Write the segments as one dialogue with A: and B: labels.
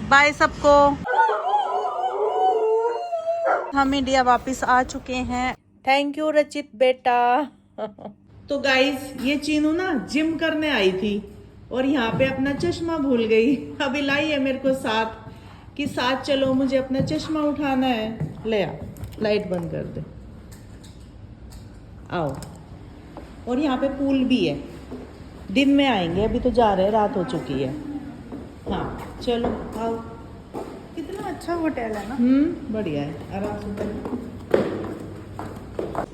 A: Bye सबको। हम India वापस आ चुके हैं। थैंक यू रचित बेटा। तो गाइस ये चीनू ना जिम करने आई थी और यहाँ पे अपना चश्मा भूल गई। अभी लाई है मेरे को साथ कि साथ चलो, मुझे अपना चश्मा उठाना है। ले आ, लाइट बंद कर दे। आओ। और यहाँ पे पूल भी है। दिन में आएंगे, अभी तो जा रहे हैं, रात हो चुकी है। हाँ चलो आओ।
B: कितना अच्छा होटल है ना।
A: बढ़िया है, आराम से बैठो।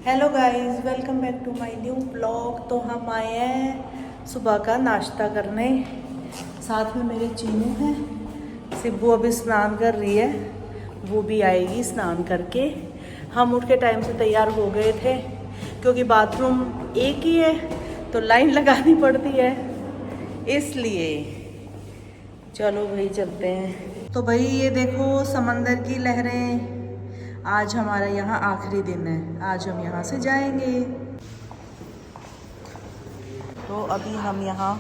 A: Hello guys, welcome back to my new blog. तो हम आए हैं सुबह का नाश्ता करने। साथ में मेरे चीनू है। सिब्बू अभी स्नान कर रही है, वो भी आएगी स्नान करके। हम उठ के टाइम से तैयार हो गए थे क्योंकि बाथरूम एक ही है तो लाइन लगानी पड़ती है, इसलिए चलो भाई चलते हैं। तो भाई ये देखो समंदर की लहरें। आज हमारा यहाँ आखिरी दिन है, आज हम यहाँ से जाएंगे। तो अभी हम यहाँ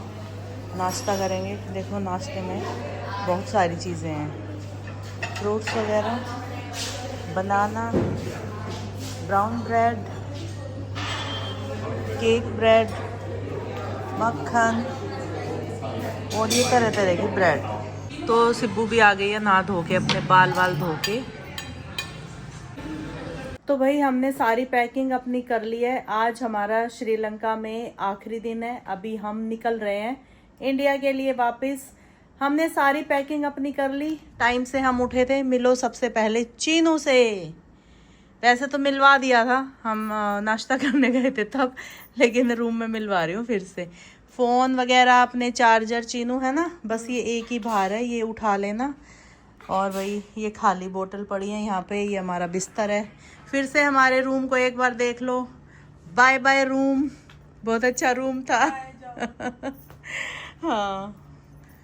A: नाश्ता करेंगे। देखो नाश्ते में बहुत सारी चीज़ें हैं, फ्रूट्स वगैरह, बनाना, ब्राउन ब्रेड, केक ब्रेड, मक्खन और ये तरह तरह की ब्रेड। तो सिब्बू भी आ गई है नहा धो के, अपने बाल वाल धो के। तो भाई हमने सारी पैकिंग अपनी कर ली है। आज हमारा श्रीलंका में आखिरी दिन है। अभी हम निकल रहे हैं इंडिया के लिए वापस। हमने सारी पैकिंग अपनी कर ली। टाइम से हम उठे थे। मिलो सबसे पहले चीनू से। वैसे तो मिलवा दिया था, हम नाश्ता करने गए थे तब, लेकिन रूम में मिलवा रही हूँ फिर से। फ़ोन वगैरह, अपने चार्जर, चीनू है ना, बस ये एक ही बाहर है, ये उठा लेना। और भाई ये खाली बोतल पड़ी है यहाँ पे। ये हमारा बिस्तर है। फिर से हमारे रूम को एक बार देख लो। बाय बाय रूम, बहुत अच्छा रूम था। हाँ,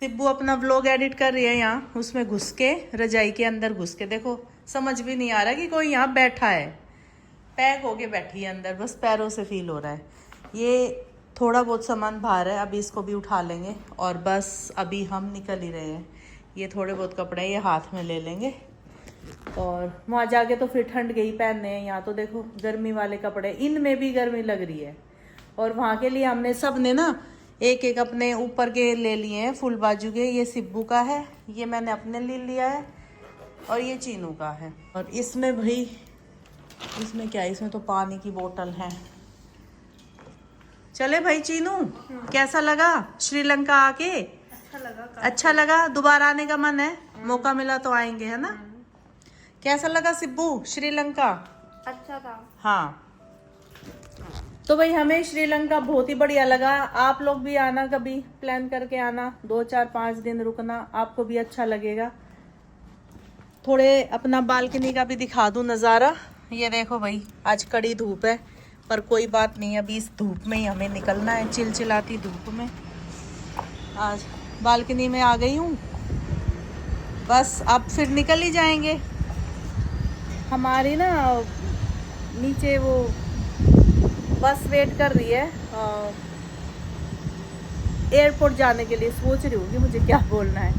A: सिब्बू अपना व्लॉग एडिट कर रही है यहाँ, उसमें घुस के, रजाई के अंदर घुस के। देखो समझ भी नहीं आ रहा कि कोई यहाँ बैठा है। पैक होके बैठी है अंदर, बस पैरों से फील हो रहा है। ये थोड़ा बहुत सामान बाहर है, अभी इसको भी उठा लेंगे और बस अभी हम निकल ही रहे हैं। ये थोड़े बहुत कपड़े ये हाथ में ले लेंगे और वहाँ जाके तो फिर ठंड के ही पहनने हैं। यहाँ तो देखो गर्मी वाले कपड़े, इनमें भी गर्मी लग रही है। और वहाँ के लिए हमने सब ने ना एक एक अपने ऊपर के ले लिए हैं, फुल बाजू के। ये सिब्बू का है, ये मैंने अपने लिए लिया है, और ये चीनू का है। और इसमें भाई, इसमें क्या है, इसमें तो पानी की बोतल है। चले भाई चीनू, कैसा लगा श्रीलंका आके? अच्छा लगा। दोबारा आने का मन है? मौका मिला तो आएंगे, है ना? कैसा लगा सिब्बू श्रीलंका?
B: अच्छा था।
A: हाँ, तो भाई हमें श्रीलंका बहुत ही बढ़िया लगा। आप लोग भी आना, कभी प्लान करके आना, 2-4-5 दिन रुकना, आपको भी अच्छा लगेगा। थोड़े अपना बालकनी का भी दिखा दूं नज़ारा। ये देखो भाई, आज कड़ी धूप है पर कोई बात नहीं, अभी इस धूप में ही हमें निकलना है, चिलचिलाती धूप में। आज बालकनी में आ गई हूँ, बस अब फिर निकल ही जाएंगे। हमारी ना नीचे वो बस वेट कर रही है एयरपोर्ट जाने के लिए। सोच रही हूँ कि मुझे क्या बोलना है।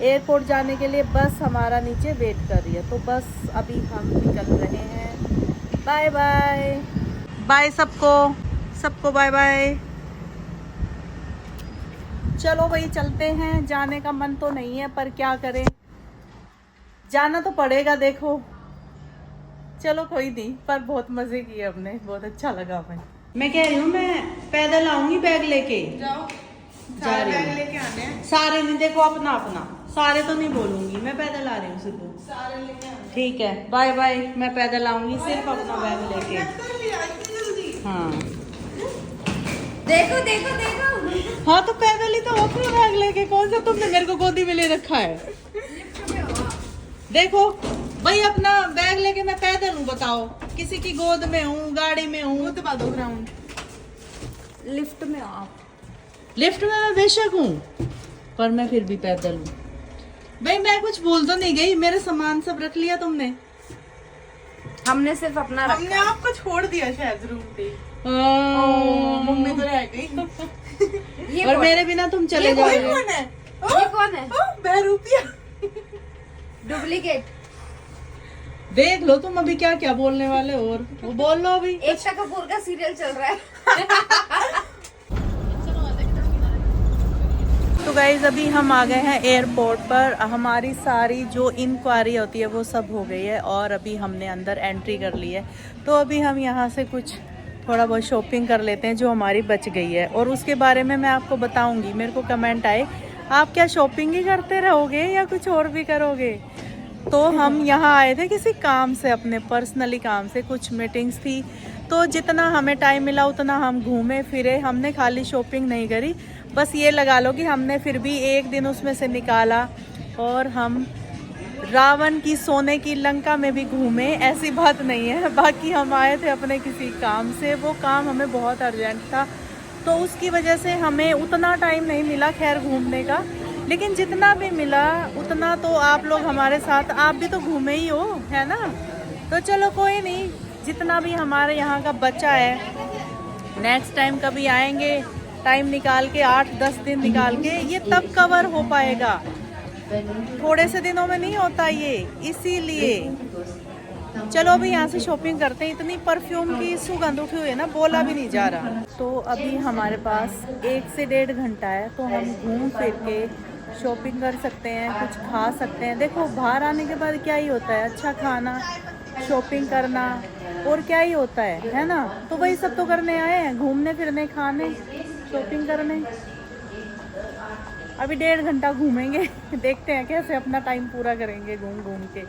A: एयरपोर्ट जाने के लिए बस हमारा नीचे वेट कर रही है। तो बस अभी हम निकल रहे हैं। Bye bye. बाय सबको बाय बाय। चलो भाई चलते हैं। जाने का मन तो नहीं है पर क्या करें, जाना तो पड़ेगा। देखो चलो कोई नहीं, पर बहुत मजे किए हमने, बहुत अच्छा लगा हमें। मैं कह रही हूँ मैं पैदल आऊंगी बैग लेके।
B: जाओ,
A: जा रही
B: बैग
A: हूँ।
B: लेके आने हैं।
A: सारे नहीं, देखो अपना अपना, सारे तो नहीं बोलूंगी, मैं पैदल आ रही हूँ सिर्फ।
B: सारे लेके आने।
A: ठीक है, बाय बाय। मैं पैदल आऊंगी सिर्फ अपना बैग लेके। हाँ
B: देखो देखो देखो।
A: हाँ, तो पैदल ही तो अपना बैग लेके। कौन सा तुमने मेरे को गोदी में ले रखा है? देखो भाई, अपना बैग लेके मैं पैदल हूँ, बताओ। किसी की गोद में हूँ, गाड़ी में हूँ।
B: दबा दो ग्राउंड। लिफ्ट में आप।
A: लिफ्ट में मैं बेशक हूँ पर मैं फिर भी पैदल हूँ। भाई मैं कुछ बोल तो नहीं गई, मेरे सामान सब रख लिया तुमने?
B: हमने सिर्फ अपना रखा। हमने आपको छोड़ दिया शायद रूम पे। मम्मी तो रह गई।
A: और मेरे बिना तुम चले जाओगे।
B: ये कौन है? बहरूपिया। डुप्लीकेट।
A: देख लो तुम अभी क्या क्या बोलने वाले, और वो बोल लो अभी।
B: एकता कपूर का सीरियल चल रहा है।
A: तो गाइज अभी हम आ गए हैं एयरपोर्ट पर। हमारी सारी जो इंक्वायरी होती है वो सब हो गई है और अभी हमने अंदर एंट्री कर ली है। तो अभी हम यहाँ से कुछ थोड़ा बहुत शॉपिंग कर लेते हैं जो हमारी बच गई है, और उसके बारे में मैं आपको बताऊंगी। मेरे को कमेंट आए आप क्या शॉपिंग ही करते रहोगे या कुछ और भी करोगे। तो हम यहाँ आए थे किसी काम से, अपने पर्सनली काम से, कुछ मीटिंग्स थी। तो जितना हमें टाइम मिला उतना हम घूमे फिरे, हमने खाली शॉपिंग नहीं करी। बस ये लगा लो कि हमने फिर भी एक दिन उसमें से निकाला और हम रावण की सोने की लंका में भी घूमे, ऐसी बात नहीं है। बाकी हम आए थे अपने किसी काम से, वो काम हमें बहुत अर्जेंट था तो उसकी वजह से हमें उतना टाइम नहीं मिला खैर घूमने का। लेकिन जितना भी मिला उतना तो आप लोग हमारे साथ, आप भी तो घूमे ही हो, है ना। तो चलो कोई नहीं, जितना भी हमारे यहाँ का बचा है नेक्स्ट टाइम कभी आएंगे टाइम निकाल के, 8-10 दिन निकाल के, ये तब कवर हो पाएगा। थोड़े से दिनों में नहीं होता ये, इसीलिए चलो अभी यहाँ से शॉपिंग करते हैं। इतनी परफ्यूम की सुगंध उठी हुई है ना, बोला भी नहीं जा रहा। तो अभी हमारे पास 1 से 1.5 घंटा है, तो हम घूम फिर के शॉपिंग कर सकते हैं, कुछ खा सकते हैं। देखो बाहर आने के बाद क्या ही होता है, अच्छा खाना, शॉपिंग करना, और क्या ही होता है ना। तो वही सब तो करने आए हैं, घूमने फिरने, खाने, शॉपिंग करने। अभी 1.5 घंटा घूमेंगे देखते हैं कैसे अपना टाइम पूरा करेंगे घूम घूम के।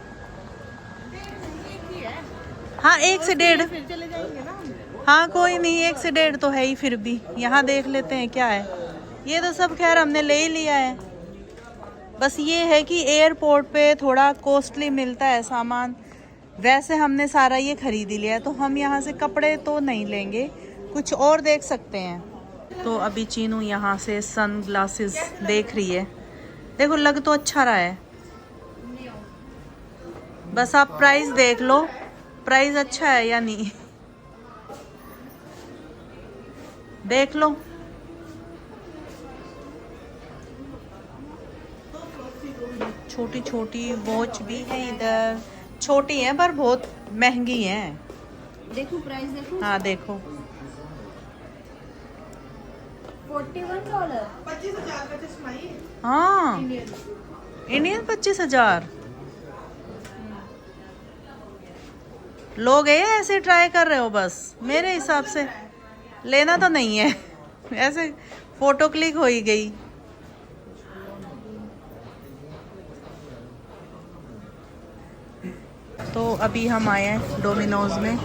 A: हाँ 1 से 1.5 फिर चले जाएंगे ना। हाँ कोई नहीं, 1 से 1.5 तो है ही, फिर भी यहाँ देख लेते हैं क्या है। ये तो सब खैर हमने ले ही लिया है। बस ये है कि एयरपोर्ट पे थोड़ा कॉस्टली मिलता है सामान। वैसे हमने सारा ये खरीद ही लिया है, तो हम यहाँ से कपड़े तो नहीं लेंगे, कुछ और देख सकते हैं। तो अभी चीनू यहाँ से सन ग्लासेस देख रही है। देखो लग तो अच्छा रहा है, बस आप प्राइस देख लो, प्राइस अच्छा है या नहीं देख लो। छोटी छोटी वॉच भी है इधर, छोटी है पर बहुत महंगी है।
B: देखो प्राइस देखो।
A: हाँ देखो
B: $41।
A: 25,000। हाँ इंडियन 25,000। लोग ऐसे ट्राई कर रहे हो बस, मेरे हिसाब से लेना तो नहीं है ऐसे फोटो क्लिक हो ही गई। तो अभी हम आए हैं डोमिनोज में,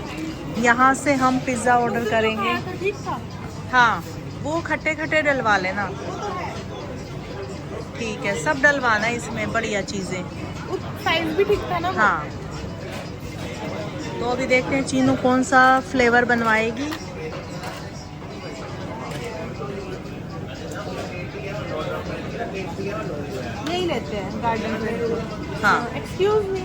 A: यहाँ से हम पिज़्ज़ा ऑर्डर करेंगे। हाँ वो खट्टे खट्टे डलवा लेना, ठीक है सब डलवाना है इसमें, बढ़िया चीज़ें,
B: साइज भी ठीक था ना।
A: हाँ तो अभी देखते हैं चीनू कौन सा फ्लेवर बनवाएगी।
B: यही लेते हैं गार्डन।
A: हाँ
B: एक्सक्यूज मी।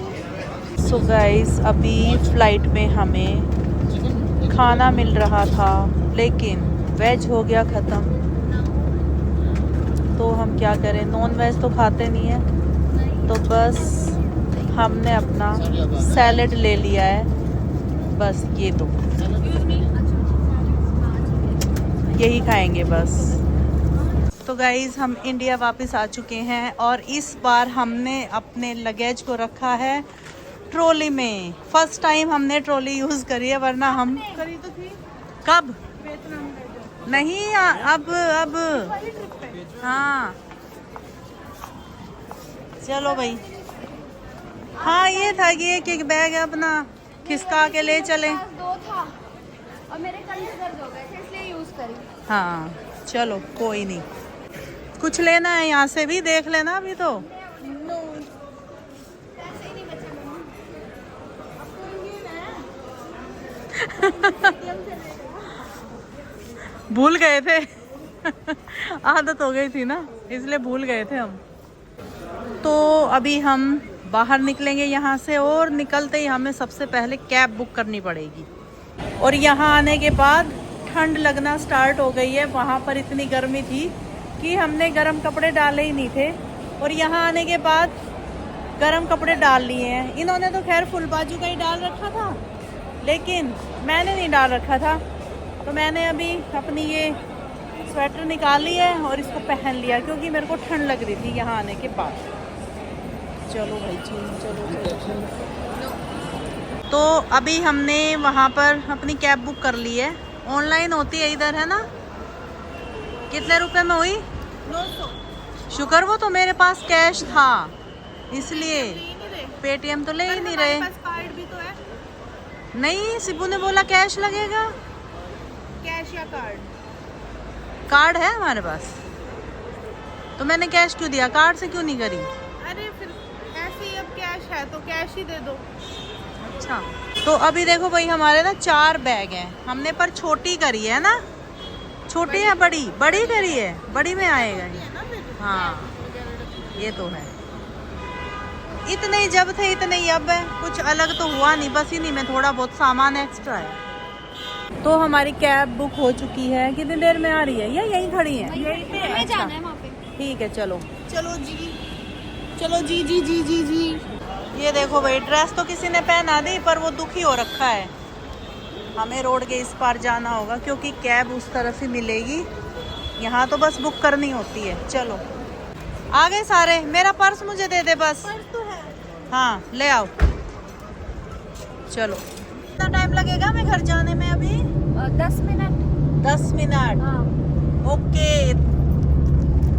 A: सो गाइस अभी फ्लाइट में हमें खाना मिल रहा था लेकिन वेज हो गया ख़त्म। तो हम क्या करें, नॉन वेज तो खाते नहीं है, तो बस हमने अपना सैलेड ले लिया है, बस ये दो, यही खाएंगे बस। तो गाइज़ हम इंडिया वापस आ चुके हैं और इस बार हमने अपने लगेज को रखा है ट्रॉली में। फर्स्ट टाइम हमने ट्रॉली यूज़ करी है, वरना हम
B: करी तो थी
A: कब
B: वियतनाम में।
A: नहीं अब हाँ चलो भाई। हाँ ये था कि एक बैग अपना खिसका के ले चले।
B: 2 था और मेरे कंधे दर्द हो गए थे इसलिए यूज करी।
A: हाँ चलो कोई नहीं, कुछ लेना है यहाँ से भी देख लेना अभी तो।
B: नो पैसे ही नहीं बचे
A: भूल गए थे आदत हो गई थी ना, इसलिए भूल गए थे हम। तो अभी हम बाहर निकलेंगे यहाँ से, और निकलते ही हमें सबसे पहले कैब बुक करनी पड़ेगी। और यहाँ आने के बाद ठंड लगना स्टार्ट हो गई है। वहाँ पर इतनी गर्मी थी कि हमने गर्म कपड़े डाले ही नहीं थे, और यहाँ आने के बाद गर्म कपड़े डाल लिए हैं। इन्होंने तो खैर फुल बाजू का ही डाल रखा था, लेकिन मैंने नहीं डाल रखा था, तो मैंने अभी अपनी ये स्वेटर निकाली है और इसको पहन लिया, क्योंकि मेरे को ठंड लग रही थी यहाँ आने के बाद। चलो भाई चलो। तो अभी हमने वहाँ पर अपनी कैब बुक कर ली है। ऑनलाइन होती है इधर, है ना? कितने रुपए में हुई?
B: 900।
A: शुक्र वो तो मेरे पास कैश था, इसलिए। पेटीएम तो ले ही नहीं रहे।
B: कार्ड भी तो है।
A: नहीं, शिबू ने बोला कैश लगेगा।
B: कैश या कार्ड?
A: कार्ड है हमारे पास, तो मैंने कैश क्यों दिया? कार्ड से क्यों नहीं करी?
B: अरे फिर ऐसे ही, अब कैश है तो कैश ही दे दो।
A: अच्छा, तो अभी देखो भाई, हमारे ना 4 बैग हैं। हमने पर छोटी करी है ना? छोटी या बड़ी? बड़ी करी है, बड़ी में आएगा ये। हाँ, ये तो है। इतने ही जब थे इतने ही अब है, कुछ अलग तो हुआ नहीं, बस इन्हीं में थोड़ा बहुत सामान एक्स्ट्रा है। तो हमारी कैब बुक हो चुकी है। कितनी देर में आ रही है? या यहीं खड़ी है?
B: यहीं पे है।
A: अच्छा,
B: जाना है वहाँ पे।
A: ठीक है, चलो।
B: चलो जी, चलो जी जी जी जी जी।
A: ये देखो भाई, ड्रेस तो किसी ने पहना दी, पर वो दुखी हो रखा है। हमें रोड के इस पार जाना होगा, क्योंकि कैब उस तरफ ही मिलेगी। यहाँ तो बस बुक करनी होती है। चलो, आ गए सारे। मेरा पर्स मुझे दे दे बस।
B: पर्स तो है।
A: हाँ, ले आओ। चलो, कितना टाइम लगेगा हमें घर जाने में? अभी
B: 10 मिनट।
A: 10 मिनट।
B: हाँ।
A: ओके,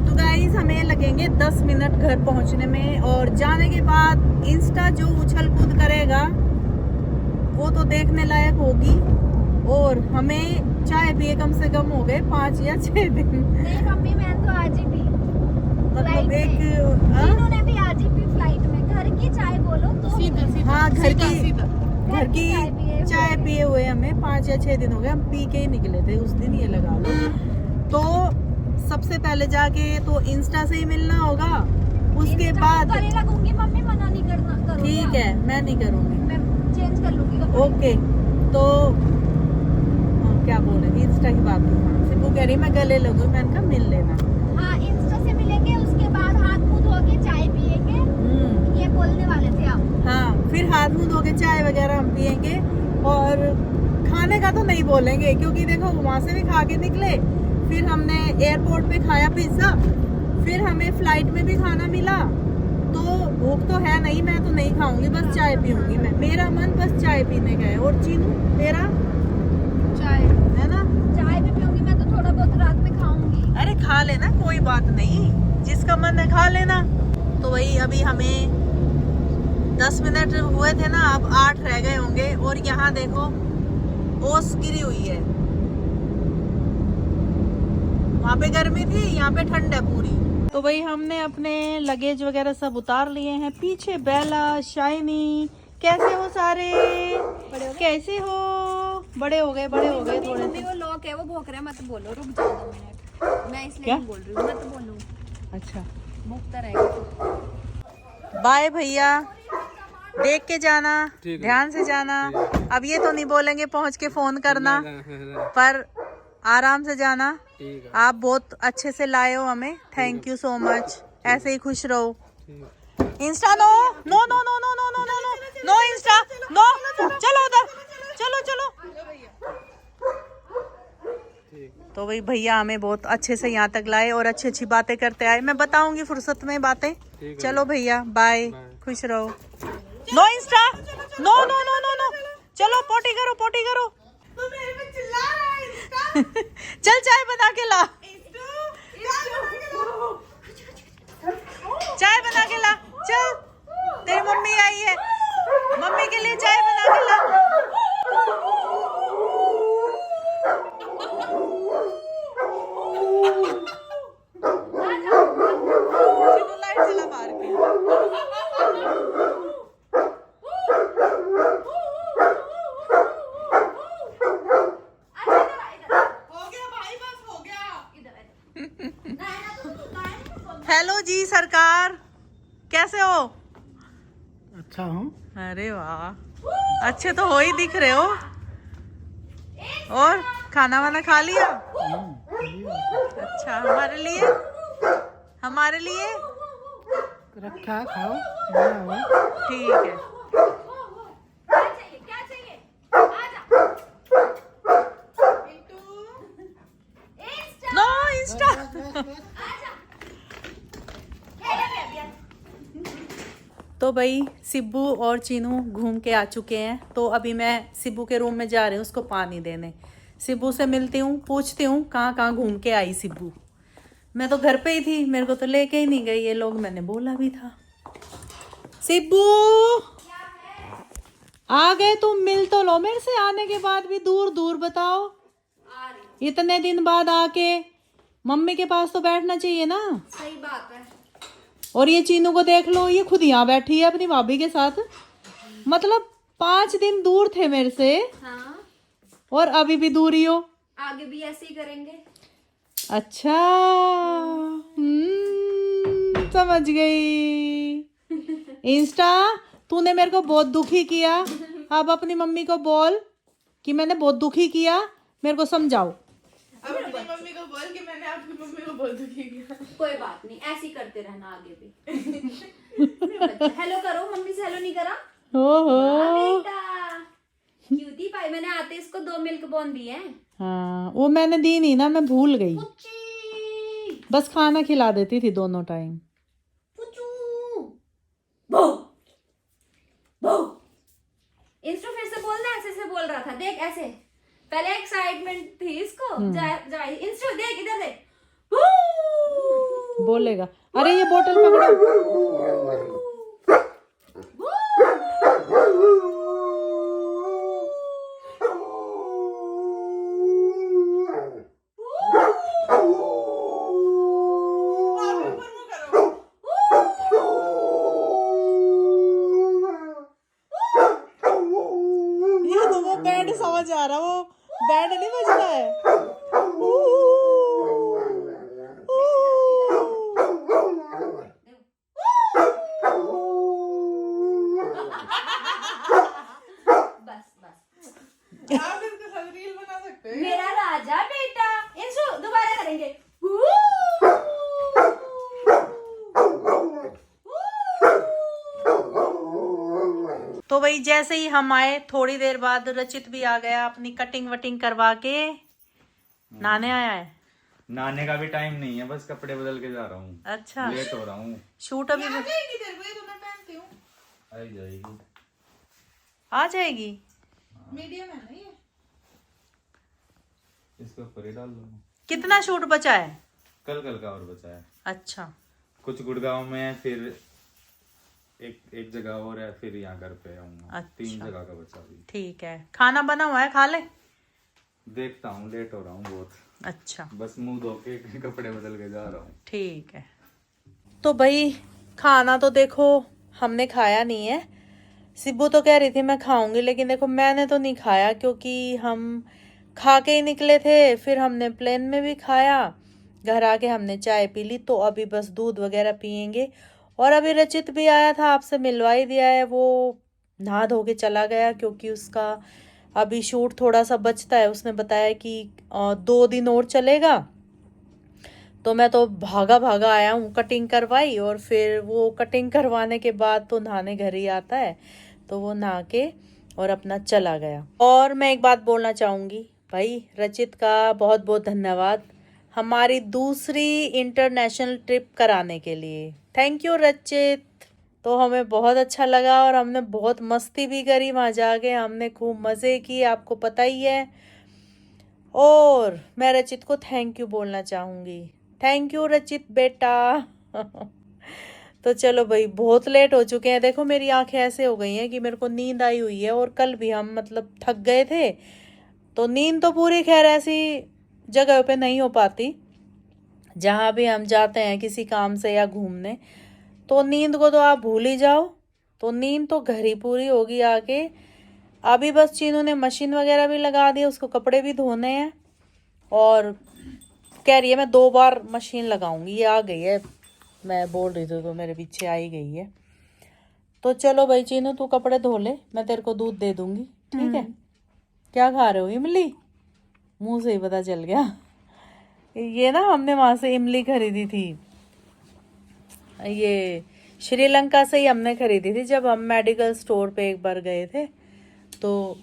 A: तो गाइस हमें लगेंगे 10 मिनट घर पहुंचने में। और जाने के बाद इंस्टा जो उछल कूद करेगा वो तो देखने लायक होगी। और हमें चाय पिए कम से कम हो गए 5 या 6 दिन।
B: नहीं मम्मी, मैं तो आज ही पी।
A: मतलब एक
B: इन्होंने भी आज ही पी फ्लाइट में। घर की चाय बोलो तो सीधा।
A: हाँ, घर की
B: पिए
A: चाय पिए हुए हमें 5 या 6 दिन हो गए। हम पी के ही निकले थे उस दिन, ये लगा लो। तो सबसे पहले जाके तो इंस्टा से ही मिलना होगा, उसके बाद
B: लगूंगी मम्मी, मना नहीं करना।
A: ठीक है, मैं नहीं करूँगी,
B: मैं चेंज कर लूंगी।
A: ओके। तो क्या बोल रहे, इंस्टा की बात थी। वो कह रही मैं गले लगूंगी, मैंने कहा मिल लेना।
B: हाँ, इंस्टा से मिलेंगे, उसके बाद हाथ मुंह धो के चाय पिएंगे। ये बोलने वाले थे आप।
A: हाँ, फिर हाथ मुंह धो के चाय वगैरह हम पियेंगे। और खाने का तो नहीं बोलेंगे, क्योंकि देखो वहां से भी खा के निकले। फिर हमने एयरपोर्ट पे खाया पिज्जा, फिर हमें फ्लाइट में भी खाना मिला। तो भूख तो है नहीं, मैं तो नहीं खाऊंगी, बस चाय पीऊंगी मैं। मेरा मन बस चाय पीने का है। और चीनू तेरा?
B: चाय
A: है ना?
B: चाय भी पीऊंगी मैं, तो थोड़ा बहुत रात में खाऊंगी।
A: अरे खा लेना, कोई बात नहीं, जिसका मन है खा लेना। तो वही, अभी हमें 10 मिनट हुए थे ना, अब 8 रह गए होंगे। और यहाँ देखो ओस गिरी हुई है। वहाँ पे गर्मी थी, यहाँ पे ठंड है पूरी। तो वही हमने अपने लगेज वगैरह सब उतार लिए हैं। पीछे बेला, शाइनी, कैसे हो सारे? कैसे हो? बड़े हो गए थोड़े से।
B: वो लॉक है, वो भौंक रहा है, मत बोलो, रुक जाओ 2 मिनट। मैं इसलिए नहीं बोल रही हूँ, मत बोलूं।
A: अच्छा,
B: भौंकता रहेगा।
A: बाय भैया, देख के जाना, ध्यान से जाना। अब ये तो नहीं बोलेंगे पहुंच के फोन करना, पर आराम से जाना। आप बहुत अच्छे से लाए हो हमें, थैंक यू सो मच। ऐसे ही खुश रहो। Insta no no no no no no no no no no insta no. चलो उधर, चलो चलो। तो वही भैया हमें बहुत अच्छे से यहाँ तक लाए और अच्छी अच्छी बातें करते आए। मैं बताऊंगी फुर्सत में बातें। चलो भैया, बाय, खुश रहो। No insta, no no no no no. चलो पोटी करो, पोटी करो।
B: तो मेरे पे चिल्ला रहा है इंस्टा।
A: चल चाय बना के ला, चाय बना के ला। चल, तेरी मम्मी आई है, मम्मी के लिए चाय बना के ला। लाइट चला बाहर की। हेलो जी सरकार, कैसे हो?
C: अच्छा हूँ।
A: अरे वाह, अच्छे तो हो ही दिख रहे हो। और खाना वाना खा लिया? अच्छा, हमारे लिए? हमारे लिए
C: रखा खाओ बना हुआ।
A: ठीक है।
B: क्या चाहिए आजा।
A: No insta. तो भाई सिब्बू और चीनू घूम के आ चुके हैं, तो अभी मैं सिब्बू के रूम में जा रही हूँ उसको पानी देने। सिब्बू से मिलती हूँ, पूछती हूँ कहाँ कहाँ घूम के आई सिब्बू। मैं तो घर पे ही थी, मेरे को तो लेके ही नहीं गई ये लोग, मैंने बोला भी था। सिब्बू आ गए तुम, मिल तो लो मेरे से, आने के बाद भी दूर दूर बताओ। इतने दिन बाद आके मम्मी के पास तो बैठना चाहिए ना।
B: सही बात है।
A: और ये चीनू को देख लो, ये खुद यहाँ बैठी है अपनी भाभी के साथ। मतलब 5 दिन दूर थे मेरे से।
B: हाँ,
A: और अभी भी दूरी हो।
B: आगे भी ऐसे ही करेंगे।
A: अच्छा, समझ गई। इंस्टा, तूने मेरे को बहुत दुखी किया, अब अपनी मम्मी को बोल कि मैंने बहुत दुखी किया, मेरे को समझाओ।
B: अब अपनी मम्मी को बोल कि मैंने आपकी मम्मी को बोल दुखी किया। कोई बात नहीं, ऐसे ही करते रहना आगे भी। हेलो करो, मम्मी से हेलो नहीं करा।
A: ओहो,
B: बेटा क्यूटी पाई, मैंने आते इसको 2 मिल्क बॉन दिए हैं।
A: हाँ वो मैंने दी नहीं ना, मैं भूल गई।
B: पुच्ची
A: बस खाना खिला देती थी दोनों टाइम।
B: पुचू बो बो। इंस्टो फिर से बोलना, ऐसे से बोल रहा था, देख ऐसे। पहले एक्साइटमेंट थी इसको। जा इंस्टो देख, इधर देख।
A: बोलेगा। अरे ये बोतल पकड़ो। ये तो वो बैंड समझ आ रहा, वो बैंड नहीं बज रहा है।
B: बस बस,
D: आप इसके साथ रील बना सकते हैं।
B: मेरा राजा बेटा। इंस्टो दोबारा करेंगे।
A: तो भाई जैसे ही हम आए, थोड़ी देर बाद रचित भी आ गया, अपनी कटिंग वटिंग करवा के नहाने आया है।
E: नहाने का भी टाइम नहीं है, बस कपड़े बदल के जा रहा हूँ।
A: अच्छा,
E: लेट हो रहा हूँ।
A: शूट अभी
D: आ जाएगी तेरे को, ये तो मैं पहनती हूँ।
E: आई जाएगी।
A: आ जाएगी।
D: मीडियम है ना ये।
E: इसके ऊपर ही डाल दो।
A: कितना शूट बचा है?
E: कल का और बचा है।
A: अच्छा,
E: कुछ गुड़गांव में है, फिर एक जगह और है, फिर यहाँ घर पे आऊंगा।
A: अच्छा।
E: 3 जगह का बचा भी।
A: ठीक है। खाना बना हुआ है, खा ले।
E: देखता हूँ, लेट हो रहा हूँ बहुत।
A: अच्छा,
E: बस मुंह धो के कपड़े बदल के जा रहा हूँ।
A: ठीक है। तो भाई खाना तो देखो हमने खाया नहीं है। सिब्बू तो कह रही थी मैं खाऊंगी, लेकिन देखो मैंने तो नहीं खाया, क्योंकि हम खा के ही निकले थे। फिर हमने प्लेन में भी खाया, घर आके हमने चाय पी ली, तो अभी बस दूध वगैरह पियेंगे। और अभी रचित भी आया था, आपसे मिलवा ही दिया है, वो नहा धो के चला गया, क्योंकि उसका अभी शूट थोड़ा सा बचता है। उसने बताया कि 2 दिन और चलेगा। तो मैं तो भागा भागा आया हूँ, कटिंग करवाई, और फिर वो कटिंग करवाने के बाद तो नहाने घर ही आता है, तो वो नहा के और अपना चला गया। और मैं एक बात बोलना चाहूँगी भाई, रचित का बहुत बहुत धन्यवाद हमारी दूसरी इंटरनेशनल ट्रिप कराने के लिए। थैंक यू रचित। तो हमें बहुत अच्छा लगा, और हमने बहुत मस्ती भी करी वहाँ जाके, हमने खूब मज़े किए, आपको पता ही है। और मैं रचित को थैंक यू बोलना चाहूँगी। थैंक यू रचित बेटा। तो चलो भाई, बहुत लेट हो चुके हैं। देखो मेरी आंखें ऐसे हो गई हैं कि मेरे को नींद आई हुई है, और कल भी हम मतलब थक गए थे, तो नींद तो पूरी खैर ऐसी जगह पे नहीं हो पाती। जहाँ भी हम जाते हैं किसी काम से या घूमने, तो नींद को तो आप भूल ही जाओ। तो नींद तो घर ही पूरी होगी आके। अभी बस चीनू ने मशीन वगैरह भी लगा दी, उसको कपड़े भी धोने हैं, और कह रही है मैं 2 बार मशीन लगाऊंगी। ये आ गई है, मैं बोल रही थी तो मेरे पीछे आई गई है। तो चलो भाई चीनू, तू कपड़े धो ले, मैं तेरे को दूध दे दूंगी, ठीक है? क्या खा रहे हो? इमली? मुंह से ही पता चल गया। ये ना हमने वहां से इमली खरीदी थी, ये श्रीलंका से ही हमने खरीदी थी जब हम मेडिकल स्टोर पे एक बार गए थे, तो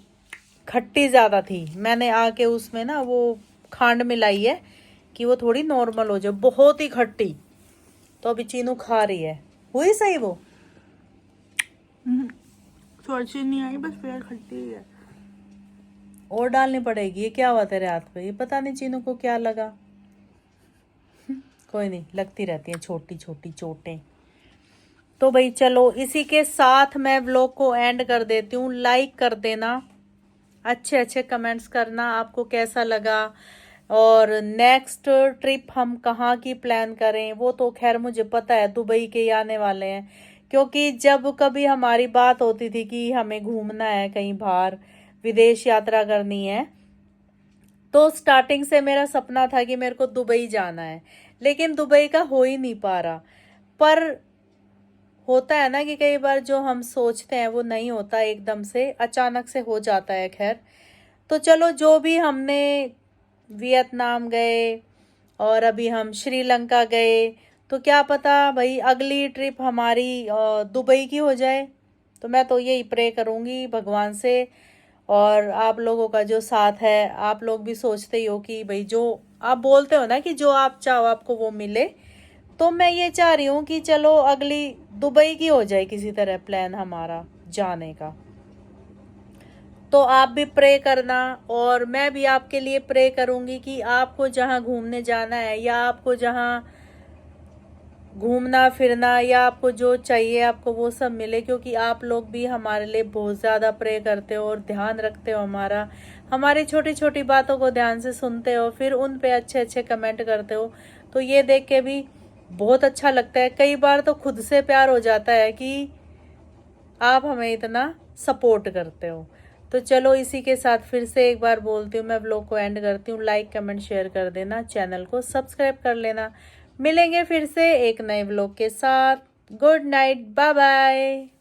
A: खट्टी ज़्यादा थी। मैंने आके उसमें ना वो खांड मिलाई है कि वो थोड़ी नॉर्मल हो जाए, बहुत ही खट्टी। तो अभी चीनू खा रही है। हुई सही वो?
D: सोची नहीं आई, बस फिर खट्टी है।
A: और डालनी पड़ेगी। ये क्या हुआ तेरे हाथ पे? ये पता नहीं चीनू को क्या लगा। कोई नहीं, लगती रहती है छोटी छोटी चोटें। तो भाई चलो, इसी के साथ मैं व्लॉग को एंड कर देती हूँ। लाइक कर देना, अच्छे अच्छे कमेंट्स करना आपको कैसा लगा, और नेक्स्ट ट्रिप हम कहाँ की प्लान करें वो तो खैर मुझे पता है, दुबई के ही आने वाले हैं। क्योंकि जब कभी हमारी बात होती थी कि हमें घूमना है कहीं बाहर, विदेश यात्रा करनी है, तो स्टार्टिंग से मेरा सपना था कि मेरे को दुबई जाना है। लेकिन दुबई का हो ही नहीं पा रहा। पर होता है ना कि कई बार जो हम सोचते हैं वो नहीं होता, एकदम से अचानक से हो जाता है। खैर, तो चलो, जो भी हमने वियतनाम गए और अभी हम श्रीलंका गए, तो क्या पता भाई अगली ट्रिप हमारी दुबई की हो जाए। तो मैं तो यही प्रे करूँगी भगवान से, और आप लोगों का जो साथ है, आप लोग भी सोचते ही हो कि भाई जो आप बोलते हो ना कि जो आप चाहो आपको वो मिले, तो मैं ये चाह रही हूँ कि चलो अगली दुबई की हो जाए किसी तरह प्लान हमारा जाने का। तो आप भी प्रे करना, और मैं भी आपके लिए प्रे करूँगी कि आपको जहाँ घूमने जाना है, या आपको जहाँ घूमना फिरना, या आपको जो चाहिए आपको वो सब मिले। क्योंकि आप लोग भी हमारे लिए बहुत ज़्यादा प्रे करते हो और ध्यान रखते हो हमारा, हमारी छोटी छोटी बातों को ध्यान से सुनते हो, फिर उन पे अच्छे अच्छे कमेंट करते हो। तो ये देख के भी बहुत अच्छा लगता है। कई बार तो खुद से प्यार हो जाता है कि आप हमें इतना सपोर्ट करते हो। तो चलो, इसी के साथ फिर से एक बार बोलती हूँ, मैं व्लॉग को एंड करती हूँ। लाइक कमेंट शेयर कर देना, चैनल को सब्सक्राइब कर लेना। मिलेंगे फिर से एक नए व्लॉग के साथ। Good night, bye bye.